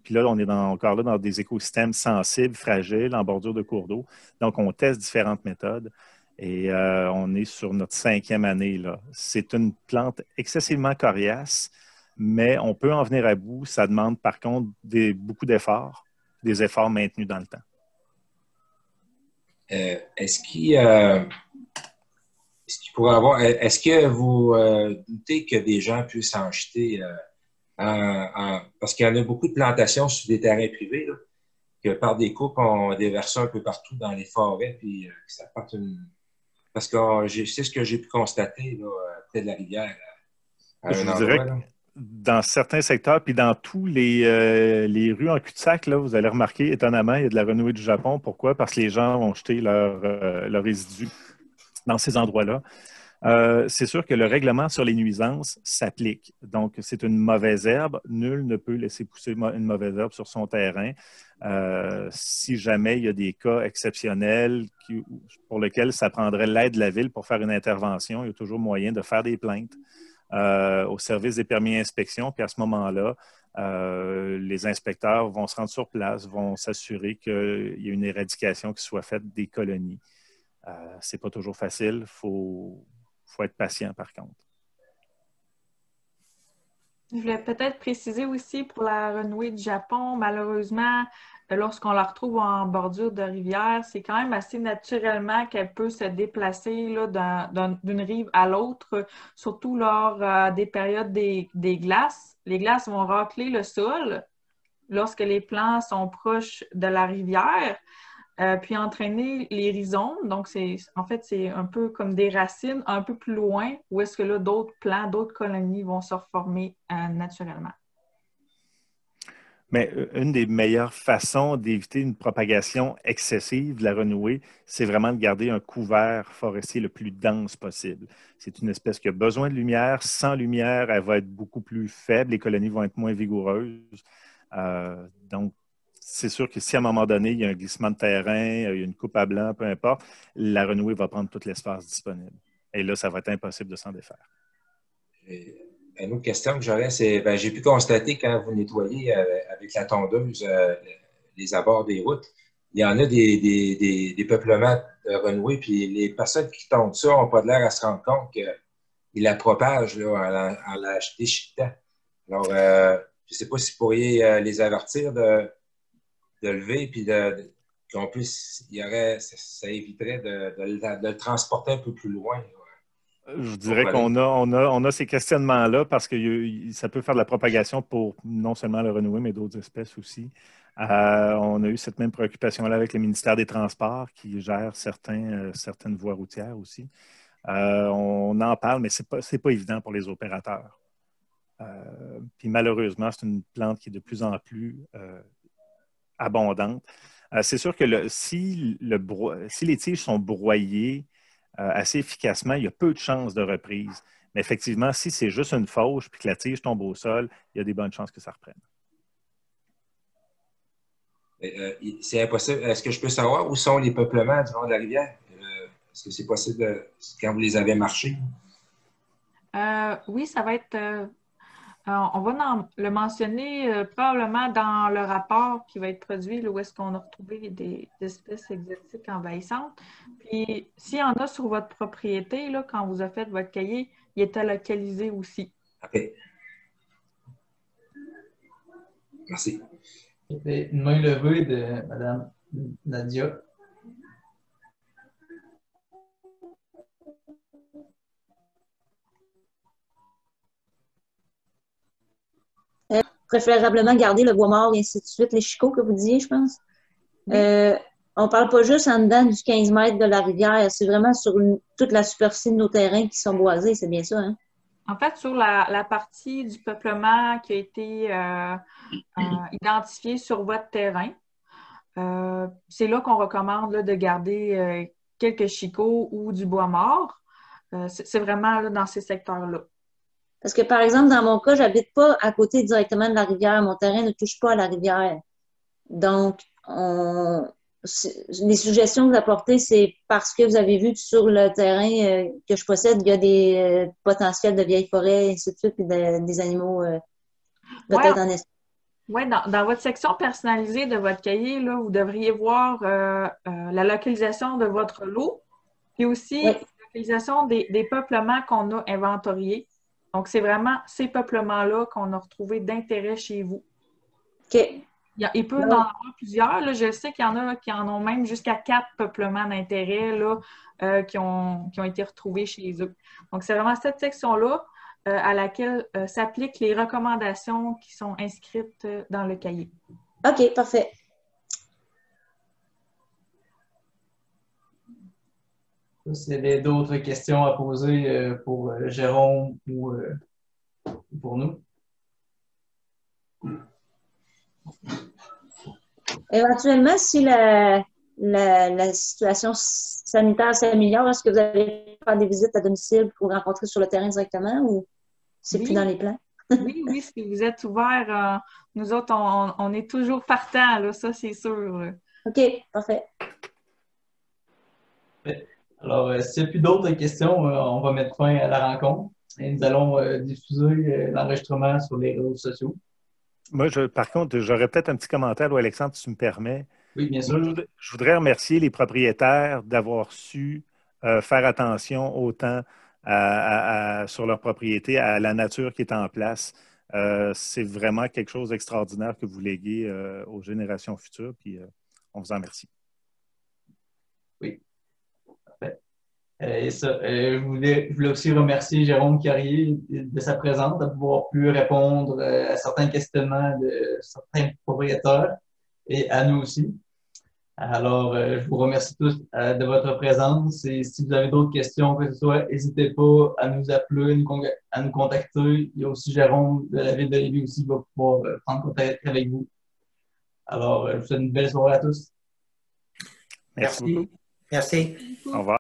Puis là, on est encore là dans des écosystèmes sensibles, fragiles, en bordure de cours d'eau. Donc, on teste différentes méthodes et on est sur notre 5e année, là. C'est une plante excessivement coriace, mais on peut en venir à bout. Ça demande, par contre, beaucoup d'efforts, des efforts maintenus dans le temps. Est-ce que vous doutez que des gens puissent en jeter parce qu'il y en a beaucoup de plantations sur des terrains privés, là, que par des coupes, on déverse un peu partout dans les forêts, puis ça porte Parce que c'est ce que j'ai pu constater là, près de la rivière, à Je un vous dirais endroit. que Là. dans certains secteurs, puis dans tous les rues en cul-de-sac, là, vous allez remarquer, étonnamment, il y a de la renouée du Japon. Pourquoi? Parce que les gens vont jeter leurs résidus dans ces endroits-là. C'est sûr que le règlement sur les nuisances s'applique. Donc, c'est une mauvaise herbe. Nul ne peut laisser pousser une mauvaise herbe sur son terrain. Si jamais il y a des cas exceptionnels pour lesquels ça prendrait l'aide de la ville pour faire une intervention, il y a toujours moyen de faire des plaintes au service des permis d'inspection. Puis à ce moment-là, les inspecteurs vont se rendre sur place, vont s'assurer qu'il y a une éradication qui soit faite des colonies. C'est pas toujours facile. Faut être patient, par contre. Je voulais peut-être préciser aussi pour la renouée du Japon, malheureusement, lorsqu'on la retrouve en bordure de rivière, c'est quand même assez naturellement qu'elle peut se déplacer là, d'une rive à l'autre, surtout lors des périodes des glaces. Les glaces vont racler le sol lorsque les plants sont proches de la rivière. Puis entraîner les rhizomes. Donc, en fait, c'est un peu comme des racines un peu plus loin où est-ce que là, d'autres plants, d'autres colonies vont se reformer naturellement. Mais une des meilleures façons d'éviter une propagation excessive de la renouée, c'est vraiment de garder un couvert forestier le plus dense possible. C'est une espèce qui a besoin de lumière. Sans lumière, elle va être beaucoup plus faible. Les colonies vont être moins vigoureuses. Donc, c'est sûr que si à un moment donné, il y a un glissement de terrain, il y a une coupe à blanc, peu importe, la renouée va prendre tout l'espace disponible. Et là, ça va être impossible de s'en défaire. Une autre question que j'aurais, c'est, j'ai pu constater quand vous nettoyez avec la tondeuse les abords des routes, il y en a des peuplements de renouée, puis les personnes qui tondent ça n'ont pas l'air à se rendre compte qu'ils la propagent là, en la déchiquetant. Alors, je ne sais pas si vous pourriez les avertir de lever, puis qu'on puisse, ça éviterait de le transporter un peu plus loin. Je dirais qu'on a ces questionnements-là parce que ça peut faire de la propagation pour non seulement le renoué, mais d'autres espèces aussi. On a eu cette même préoccupation-là avec le ministère des Transports qui gère certaines voies routières aussi. On en parle, mais ce n'est pas évident pour les opérateurs. Puis malheureusement, c'est une plante qui est de plus en plus abondante. C'est sûr que si les tiges sont broyées, assez efficacement, il y a peu de chances de reprise. Mais effectivement, si c'est juste une fauche puis que la tige tombe au sol, il y a des bonnes chances que ça reprenne. C'est impossible. Est-ce que je peux savoir où sont les peuplements du long de la rivière? Est-ce que c'est possible quand vous les avez marchés? Oui, ça va être... on va le mentionner probablement dans le rapport qui va être produit, là, où est-ce qu'on a retrouvé des espèces exotiques envahissantes. Puis, s'il y en a sur votre propriété, là, quand vous avez fait votre cahier, il était localisé aussi. OK. Merci. C'était une main levée de Mme Nadia. Préférablement garder le bois mort et ainsi de suite, les chicots que vous disiez, je pense. Oui. On ne parle pas juste en dedans du 15 mètres de la rivière, c'est vraiment sur toute la superficie de nos terrains qui sont boisés, c'est bien ça, hein? En fait, sur la partie du peuplement qui a été identifiée sur votre terrain, c'est là qu'on recommande là, de garder quelques chicots ou du bois mort. C'est vraiment là, dans ces secteurs-là. Parce que, par exemple, dans mon cas, j'habite pas à côté directement de la rivière. Mon terrain ne touche pas à la rivière. Donc, les suggestions que vous apportez, c'est parce que vous avez vu que sur le terrain que je possède, il y a des potentiels de vieilles forêts, et ainsi de suite, puis des animaux peut-être en espèce. Oui, dans votre section personnalisée de votre cahier, là, vous devriez voir la localisation de votre lot, puis aussi la localisation des peuplements qu'on a inventoriés. Donc, c'est vraiment ces peuplements-là qu'on a retrouvés d'intérêt chez vous. OK. Il peut en avoir plusieurs. Là. Je sais qu'il y en a qui en ont même jusqu'à 4 peuplements d'intérêt là, qui ont été retrouvés chez eux. Donc, c'est vraiment cette section-là à laquelle s'appliquent les recommandations qui sont inscrites dans le cahier. OK, parfait. S'il y avait d'autres questions à poser pour Jérôme ou pour nous. Éventuellement, si la situation sanitaire s'améliore, est-ce que vous allez faire des visites à domicile pour rencontrer sur le terrain directement ou c'est plus dans les plans? Oui, si vous êtes ouvert, nous autres, on est toujours partants, là, ça c'est sûr. OK, parfait. Alors, s'il n'y a plus d'autres questions, on va mettre fin à la rencontre et nous allons diffuser l'enregistrement sur les réseaux sociaux. Moi, par contre, j'aurais peut-être un petit commentaire, là, Alexandre, si tu me permets. Oui, bien sûr. Je voudrais remercier les propriétaires d'avoir su faire attention autant sur leur propriété, à la nature qui est en place. C'est vraiment quelque chose d'extraordinaire que vous léguez aux générations futures, puis on vous en remercie. Oui, parfait. Et ça, je voulais aussi remercier Jérôme Carrier de sa présence, d'avoir pu répondre à certains questionnements de certains propriétaires et à nous aussi. Alors, je vous remercie tous de votre présence et si vous avez d'autres questions, que ce soit, n'hésitez pas à nous appeler, à nous contacter. Il y a aussi Jérôme de la ville de Lévis aussi qui va pouvoir prendre contact avec vous. Alors, je vous souhaite une belle soirée à tous. Merci beaucoup. Merci. Au revoir.